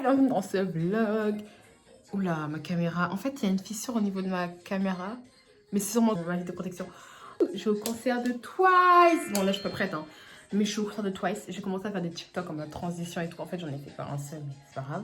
bienvenue dans ce vlog. Oula, ma caméra. En fait, il y a une fissure au niveau de ma caméra. Mais c'est sûrement ma ligne de protection. Je suis au concert de Twice. Bon, là, je suis pas prête, hein. Mais je suis au concert de Twice. J'ai commencé à faire des TikTok en mode transition et tout. En fait, j'en ai fait pas un seul, mais c'est pas grave.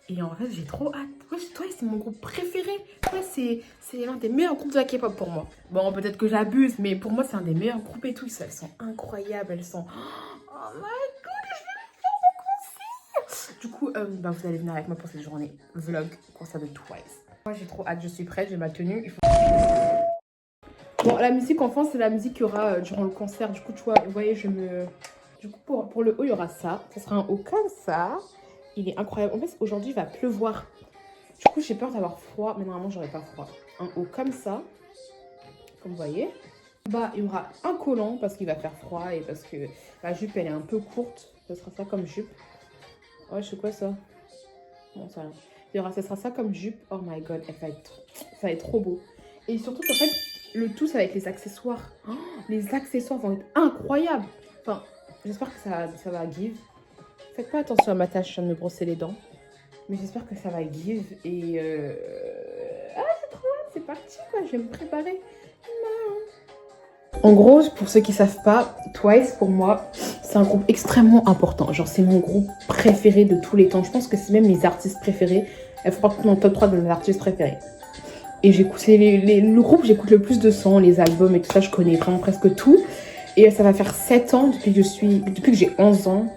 Et en fait, j'ai trop hâte. Ouais, Twice, c'est mon groupe préféré. Ouais, c'est l'un des meilleurs groupes de la K-pop pour moi. Bon, peut-être que j'abuse, mais pour moi, c'est un des meilleurs groupes et tout. Elles sont incroyables. Elles sont... Oh my god, je vais les faire au concert. Du coup, vous allez venir avec moi pour cette journée. Vlog, concert de Twice. Moi, j'ai trop hâte. Je suis prête. J'ai ma tenue. Il faut... Bon, la musique en fond, c'est la musique qu'il y aura durant le concert. Du coup, tu vois, vous voyez, je me... Du coup, pour le haut, il y aura ça. Ce sera un haut comme ça. Il est incroyable. En fait, aujourd'hui, il va pleuvoir. Du coup, j'ai peur d'avoir froid. Mais normalement, j'aurai pas froid. Un haut comme ça. Comme vous voyez. Bah, il y aura un collant parce qu'il va faire froid. Et parce que la jupe, elle est un peu courte. Ce sera ça comme jupe. Ouais, je sais quoi ça. Bon, ça rien. Ce sera ça comme jupe. Oh my god, ça va être trop beau. Et surtout qu'en fait, le tout, ça va être les accessoires. Oh, les accessoires vont être incroyables. Enfin, j'espère que ça va give. Faites pas attention à ma tâche, je viens de me brosser les dents. Mais j'espère que ça va give. Et ah, c'est trop hâte, c'est parti quoi, je vais me préparer. En gros, pour ceux qui savent pas, Twice pour moi, c'est un groupe extrêmement important. Genre, c'est mon groupe préféré de tous les temps. Je pense que c'est même mes artistes préférés. Elles font partie de mon top 3 de mes artistes préférés. Et j'écoute, c'est le groupe j'écoute le plus de sons, les albums et tout ça, je connais vraiment presque tout. Et ça va faire 7 ans depuis que j'ai 11 ans.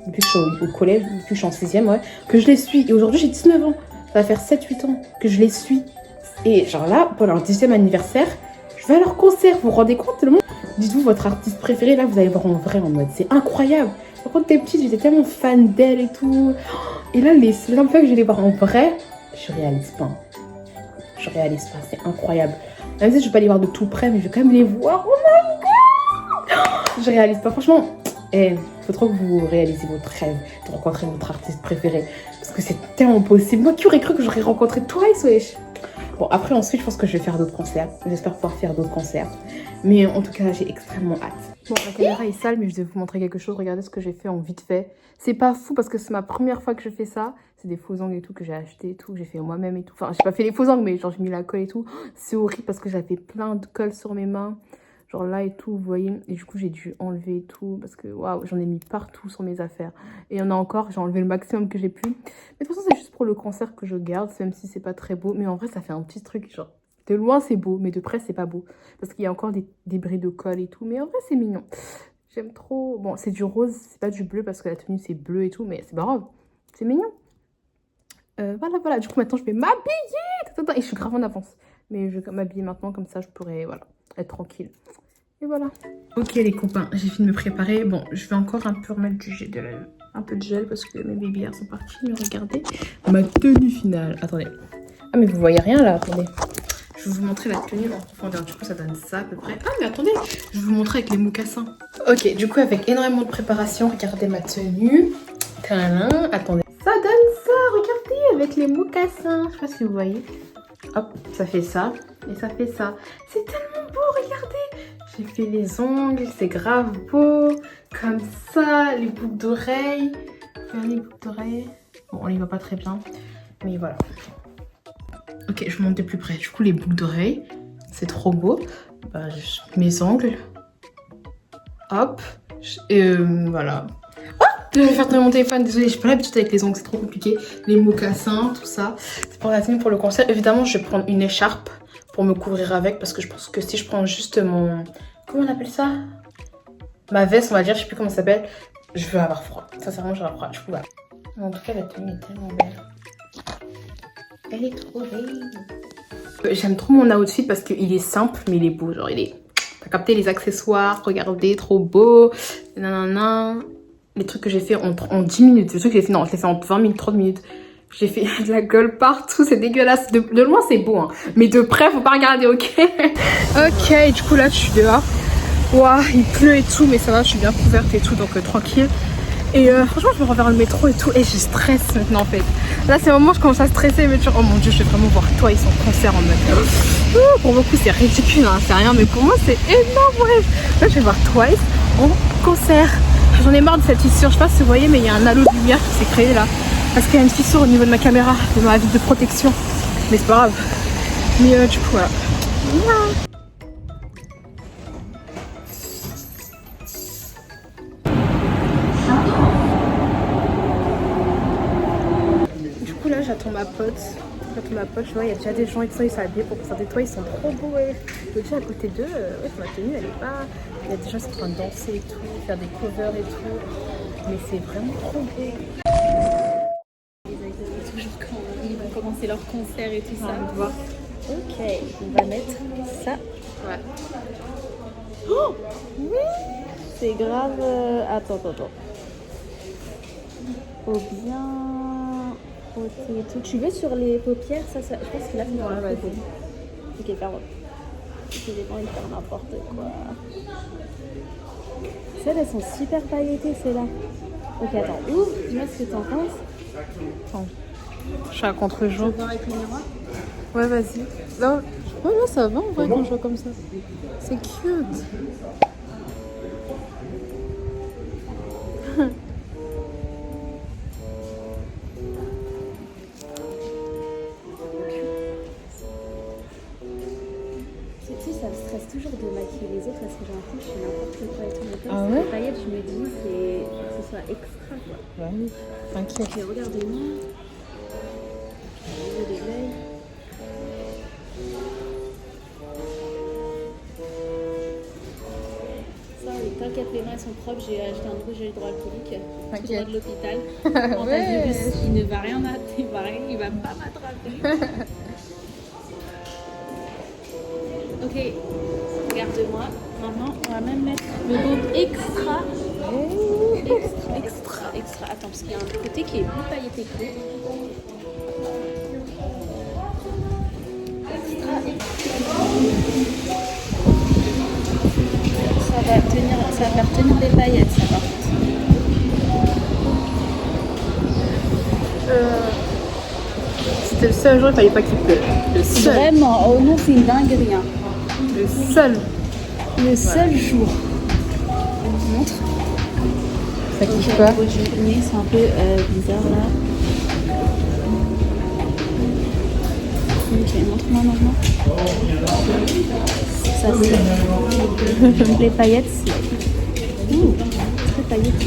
Depuis que je suis au collège, depuis que je suis en 6e, ouais, que je les suis. Et aujourd'hui, j'ai 19 ans. Ça va faire 7-8 ans que je les suis. Et genre là, pour leur 10e anniversaire, je vais à leur concert. Vous vous rendez compte, le monde? Dites-vous votre artiste préféré, là, vous allez voir en vrai, en mode, c'est incroyable. Par contre, t'es petite, j'étais tellement fan d'elle et tout. Et là, les premières fois que je vais les voir en vrai, je réalise pas. Je réalise pas, c'est incroyable. Même si je vais pas les voir de tout près, mais je vais quand même les voir. Oh my god! Je réalise pas, franchement. Il faut trop que vous réalisez votre rêve de rencontrer votre artiste préféré. Parce que c'est tellement possible. Moi, qui aurais cru que j'aurais rencontré Twice, wesh? Bon, après, ensuite, je pense que je vais faire d'autres concerts. J'espère pouvoir faire d'autres concerts. Mais en tout cas, j'ai extrêmement hâte. Bon, la caméra est sale, mais je vais vous montrer quelque chose. Regardez ce que j'ai fait en vite fait. C'est pas fou parce que c'est ma première fois que je fais ça. C'est des faux ongles et tout que j'ai acheté et tout. J'ai fait moi-même et tout. Enfin, j'ai pas fait les faux ongles, mais genre, j'ai mis la colle et tout. C'est horrible parce que j'avais plein de colle sur mes mains. Genre là et tout, vous voyez. Et du coup, j'ai dû enlever et tout. Parce que, waouh, j'en ai mis partout sur mes affaires. Et il y en a encore, j'ai enlevé le maximum que j'ai pu. Mais de toute façon, c'est juste pour le concert que je garde. Même si c'est pas très beau. Mais en vrai, ça fait un petit truc. Genre, de loin, c'est beau. Mais de près, c'est pas beau. Parce qu'il y a encore des débris de colle et tout. Mais en vrai, c'est mignon. J'aime trop. Bon, c'est du rose. C'est pas du bleu parce que la tenue, c'est bleu et tout. Mais c'est pas grave. C'est mignon. Voilà. Du coup, maintenant, je vais m'habiller. Et je suis grave en avance. Mais je vais m'habiller maintenant. Comme ça, je pourrais, voilà, être tranquille. Et voilà. Ok les copains, j'ai fini de me préparer. Bon, je vais encore un peu remettre du gel, un peu de gel parce que mes babyères sont partis. Mais regardez ma tenue finale. Attendez. Ah mais vous voyez rien là, attendez. Je vais vous montrer la tenue en profondeur. Du coup ça donne ça à peu près. Ah mais attendez, je vais vous montrer avec les mocassins. Ok, du coup avec énormément de préparation, regardez ma tenue. Tadam, attendez. Ça donne ça, regardez avec les mocassins. Je sais pas si vous voyez. Hop, ça fait ça et ça fait ça. C'est tellement beau, regardez. J'ai fait les ongles, c'est grave beau. Comme ça, les boucles d'oreilles. Regardez les boucles d'oreilles. Bon, on les voit pas très bien. Mais voilà. Ok, je monte de plus près. Du coup, les boucles d'oreilles, c'est trop beau. Bah, mes ongles. Hop. Voilà. Oh, je vais faire tomber mon téléphone. Désolée, j'ai pas l'habitude avec les ongles, c'est trop compliqué. Les mocassins, tout ça. C'est pour la tenue pour le concert. Évidemment, je vais prendre une écharpe pour me couvrir avec parce que je pense que si je prends juste mon... Comment on appelle ça? Ma veste, on va dire, je sais plus comment ça s'appelle. Je vais avoir froid. Sincèrement, je vais avoir froid. Du coup, voilà. En tout cas, la tenue est tellement belle. Elle est trop belle. J'aime trop mon outfit parce qu'il est simple, mais il est beau. Genre, il est... T'as capté les accessoires, regardez, trop beau. Nanana. Les trucs que j'ai fait en 10 minutes. Les trucs que j'ai fait, non, je l'ai fait en 20 minutes, 30 minutes. J'ai fait de la gueule partout, c'est dégueulasse. De loin, c'est beau, hein. Mais de près, faut pas regarder, ok? Ok, du coup, là, je suis dehors. Ouah, il pleut et tout, mais ça va, je suis bien couverte et tout, donc tranquille. Et franchement, je me rends vers le métro et tout, et je stresse maintenant, en fait. Là, c'est le moment où je commence à stresser, mais oh mon dieu, je vais vraiment voir Twice en concert en mode... pour beaucoup, c'est ridicule, hein, c'est rien, mais pour moi, c'est énorme, bref. Là, je vais voir Twice en concert. J'en ai marre de cette fissure, je sais pas si vous voyez, mais il y a un halo de lumière qui s'est créé là. Parce qu'il y a une fissure au niveau de ma caméra, de ma vitre de protection. Mais c'est pas grave. Mais du coup, voilà. Du coup, là, j'attends ma pote. Je vois, il y a déjà des gens et tout ça, ils s'habillent pour présenter toi, ils sont trop beaux, ouais. Le déjà à côté d'eux, ouais, ma tenue, elle est pas. Il y a des gens qui sont en train de danser et tout, faire des covers et tout. Mais c'est vraiment trop beau. Toujours quand ils vont commencer leur concert et tout ça. On va voir. Ok, on va mettre ça. Ouais. Oh oui, c'est grave. Attends. Faut bien ôter et tout. Tu veux sur les paupières, ça je pense que là, c'est dans la vas-y. Ok, pardon. J'ai pas envie de faire n'importe quoi. Celles, elles sont super pailletées, celles-là. Ok, attends. Ouvre, dis-moi ce que t'en penses. Attends. Je suis à contre-jour. Tu veux voir avec le miroir? Ouais, vas-y. Non. Ouais, non, ça va en vrai quand je vois comme ça. C'est cute. Tu sais, ça me stresse toujours de maquiller les autres parce que j'ai l'impression que je fais n'importe quoi et tout. Mais comme Ah c'est ouais des paillettes, je me dis c'est que ce soit extra quoi. Bah oui, t'inquiète. Ok, regardez-moi. Au niveau de l'œil. Sorry, t'inquiète, les mains sont propres. J'ai acheté un nouveau gel hydroalcoolique. Tout droit de l'hôpital. Antivirus, il ne va rien m'attraper, il va pas m'attraper. Ok, regarde-moi. Maintenant, on va même mettre le baume extra. Extra. Attends, parce qu'il y a un côté qui est plus pailleté que l'autre. Ça va faire tenir les paillettes, ça par contre. C'était le seul jour, il fallait pas qu'il pleuve. Le seul. Vraiment, oh non, c'est une dinguerie. Hein. Le seul. Le seul jour. Montre. Ça kiffe pas. Au nez, c'est un peu bizarre là. Ok, montre-moi maintenant. Ça c'est. Les paillettes, c'est. Ouh, très paillettes.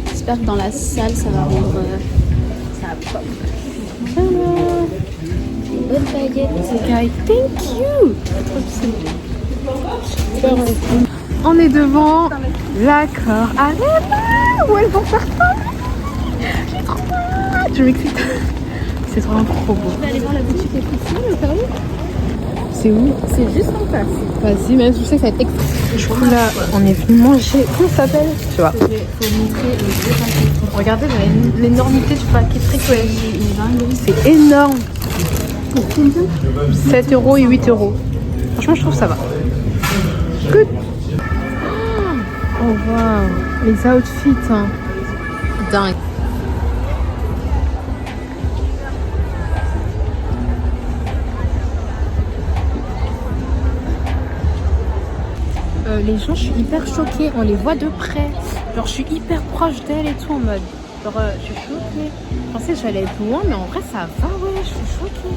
J'espère que dans la salle, ça va rendre. Ça va pop. Bonne paillette. Guy, thank you. On est devant l'accord Arena où elles vont faire ça. J'ai trop hâte. Je m'excite. C'est vraiment trop beau. Je vais aller voir la boutique épicière, le pari. C'est où? C'est juste en face. Vas-y, même je sais que ça va être extra. Du coup là, on est venu manger. Comment ça s'appelle? Tu vois. Faut montrer le gros paquet. Regardez l'énormité du paquet tricoté. C'est énorme. 7 € et 8 €. Franchement, je trouve ça va. Good. Oh waouh. Les outfits. Hein. Dingue. Les gens, je suis hyper choquée. On les voit de près. Genre, je suis hyper proche d'elle et tout en mode. Genre, je suis choquée. Je pensais que j'allais être loin, mais en vrai, ça va. Ouais, je suis choquée.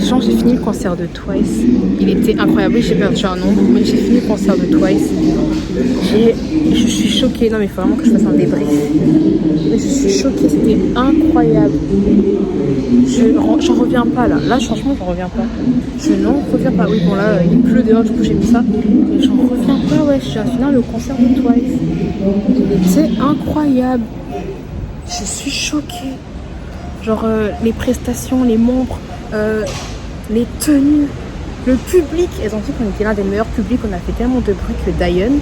Genre, j'ai fini le concert de Twice. Il était incroyable. Oui, j'ai perdu un nombre, mais j'ai fini le concert de Twice. Je suis choquée. Non, mais il faut vraiment que je fasse un débrief. Mais je suis choquée. C'était incroyable. J'en reviens pas là. Là, franchement, j'en reviens pas. Je n'en reviens pas. Oui, bon, là, il pleut dehors, du coup, j'ai mis ça. Mais j'en reviens pas. Ouais, je suis à finir le concert de Twice. Il était incroyable. Je suis choquée. Genre, les prestations, les membres. Les tenues, le public, elles ont dit qu'on était l'un des meilleurs publics, on a fait tellement de bruit que Diane,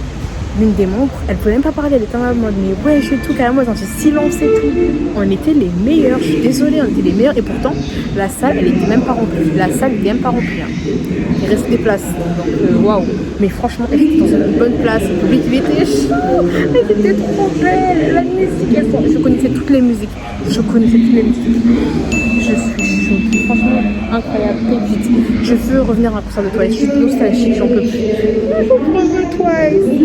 l'une des membres, elle pouvait même pas parler, elle était en mode mais ouais je fais tout carrément, elles ont dit silence et tout. On était les meilleurs, je suis désolée, on était les meilleurs et pourtant la salle elle était même pas remplie, hein. Il reste des places, donc waouh. Mais franchement elle était dans une bonne place, le public il était chaud, elle était trop belle, la musique, je connaissais toutes les musiques, je suis choquée, franchement incroyable, pépite. Je veux revenir à un concert de Twice, je suis nostalgique, j'en peux plus. Je veux Twice.